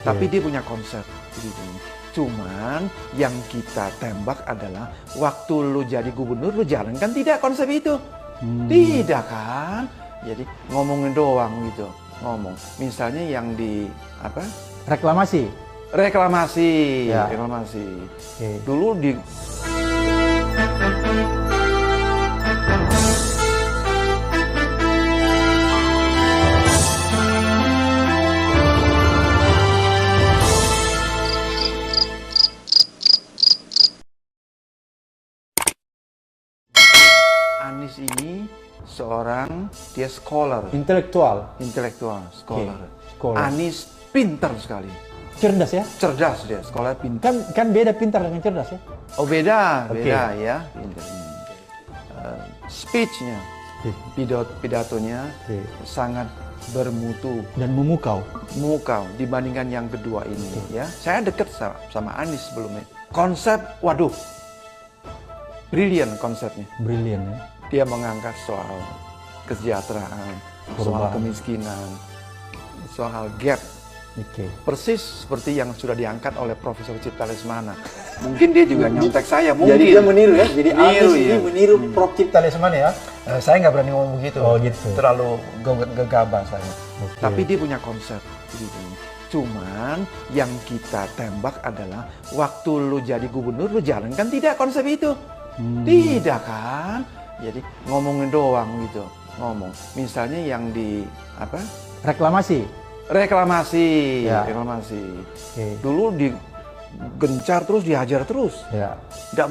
Tapi dia punya konsep gitu. Cuman yang kita tembak adalah waktu lu jadi gubernur lu jalankan tidak konsep itu. Tidak kan? Jadi ngomongin doang gitu. Ngomong. Misalnya yang di apa? Reklamasi. Reklamasi. Ya. Reklamasi. Oke. Dulu di Anies ini seorang dia scholar, Intelektual. scholar. Scholar. Anies pintar sekali, Cerdas ya? cerdas dia, sekolah pintar. Kan beda pintar dengan cerdas ya? Oh beda, Oke. beda ya. Pintar. Speech-nya, pidatonya Oke. sangat bermutu, Dan memukau. dibandingkan yang kedua ini ya. Saya dekat sama Anies sebelumnya. Konsep, waduh, brilian konsepnya. Brilian ya? Dia mengangkat soal kesejahteraan, soal Perubahan. kemiskinan, soal gap. Oke. Persis seperti yang sudah diangkat oleh Profesor Cipta Lesmana. Mungkin dia juga nyontek saya, mungkin. Jadi dia meniru ya? Jadi Meniru, Anies ini ya. meniru Prof. Cipta Lesmana ya? Saya nggak berani ngomong begitu. Oh, gitu. Terlalu gegabah saya. Oke. Tapi dia punya konsep. Gitu. Cuman yang kita tembak adalah waktu lu jadi gubernur lu jalankan tidak konsep itu. Tidak kan? Jadi ngomongin doang gitu. Ngomong. Misalnya yang di apa? Reklamasi. Reklamasi. Ya. Reklamasi. Oke. Dulu digencar terus, dihajar terus. Ya. Nggak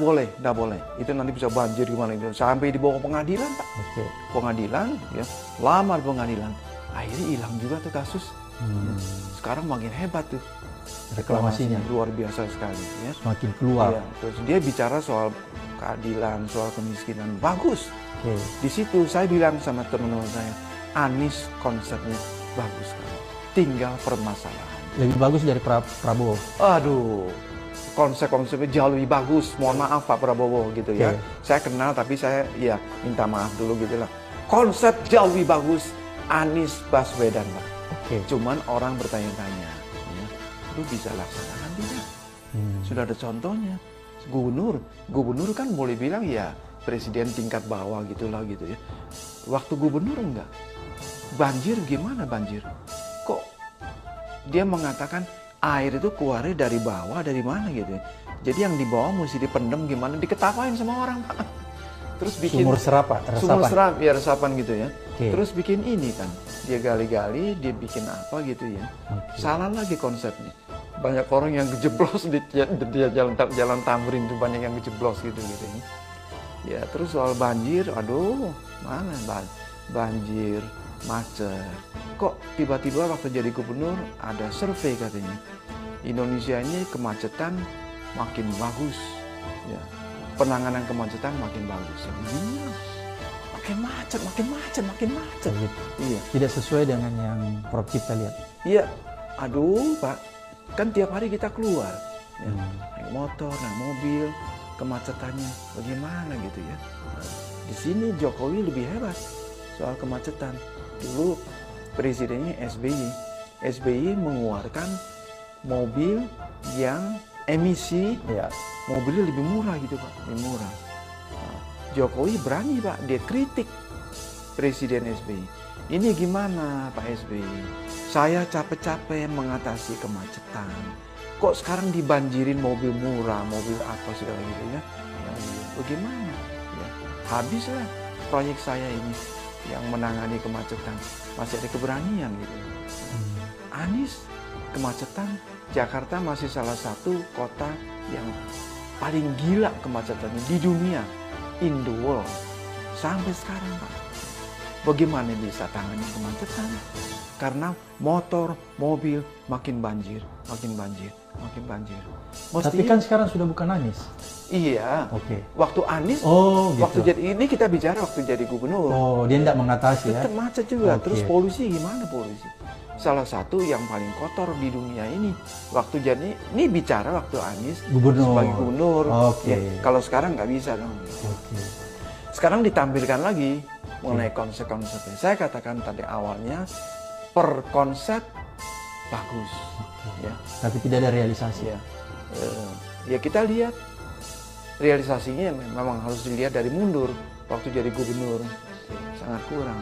boleh. Itu nanti bisa banjir gimana itu. Sampai dibawa ke pengadilan, Pak. Oke. Pengadilan, ya, lama di pengadilan. Akhirnya hilang juga tuh kasus. Sekarang makin hebat tuh. Reklamasinya. Luar biasa sekali. Ya. Semakin keluar. Iya, terus dia bicara soal keadilan, soal kemiskinan. Bagus. Oke. Di situ saya bilang sama teman-teman saya, Anies konsepnya bagus sekali. Tinggal permasalahan. Lebih bagus dari Prabowo. Aduh, konsep-konsepnya jauh lebih bagus. Mohon maaf Pak Prabowo gitu ya. Oke. Saya kenal tapi saya ya minta maaf dulu gitu lah. Konsep jauh lebih bagus Anies Baswedan Pak. Oke. Cuman orang bertanya-tanya, ya, lu bisa laksanakan tidak? Sudah ada contohnya. Gubernur kan boleh bilang ya presiden tingkat bawah gitulah gitu ya. Waktu gubernur enggak. Banjir gimana banjir? Kok dia mengatakan air itu keluarnya dari bawah, dari mana gitu ya. Jadi yang di bawah mesti dipendem gimana, diketawain sama orang Pak. Terus bikin Sumur resapan. resapan gitu ya. Oke. Terus bikin ini kan, dia gali-gali, dia bikin apa gitu ya. Oke. Salah lagi konsepnya. Banyak orang yang kejeblos di jalan Tamrin itu banyak yang kejeblos gitu ya. Ya terus soal banjir, aduh mana banjir, macet. Kok tiba-tiba waktu jadi gubernur ada survei katanya Indonesia ini kemacetan makin bagus, ya. Penanganan kemacetan makin bagus. Iya. Makin macet. Gitu. Iya. Tidak sesuai dengan yang Prof. Cipta lihat. Iya. Aduh, Pak. Kan tiap hari kita keluar, ya. Naik motor, naik mobil, kemacetannya bagaimana gitu ya. Nah, di sini Jokowi lebih hebat soal kemacetan. Dulu presidennya SBY mengeluarkan mobil yang emisi Ya. mobilnya lebih murah gitu Pak, lebih murah. Nah, Jokowi berani Pak, dia kritik Presiden SBY. Ini gimana Pak SBY? Saya capek-capek mengatasi kemacetan. Kok sekarang dibanjirin mobil murah, mobil apa segala gitu ya? Bagaimana? Ya, habislah proyek saya ini yang menangani kemacetan. Masih ada keberanian gitu. Anies kemacetan, Jakarta masih salah satu kota yang paling gila kemacetannya di dunia, in the world. Sampai sekarang Pak, bagaimana bisa tangani kemacetan? Karena motor, mobil makin banjir. Tapi kan sekarang sudah bukan Anies. Iya. Oke. Waktu Anies, Oh, gitu. waktu jadi ini kita bicara waktu jadi gubernur. Oh, dia tidak mengatasi ya. Tetap macet juga. Oke. Terus polusi gimana polusi? Salah satu yang paling kotor di dunia ini. Waktu jadi, ini bicara waktu Anies Gubernur. sebagai gubernur. Oke. Ya, kalau sekarang nggak bisa dong. Oke. Sekarang ditampilkan lagi mengenai konsep-konsepnya. Saya katakan tadi awalnya per konsep bagus. Ya, Tapi tidak ada realisasi. ya, ya kita lihat realisasinya memang harus dilihat dari mundur waktu jadi gubernur, sangat kurang.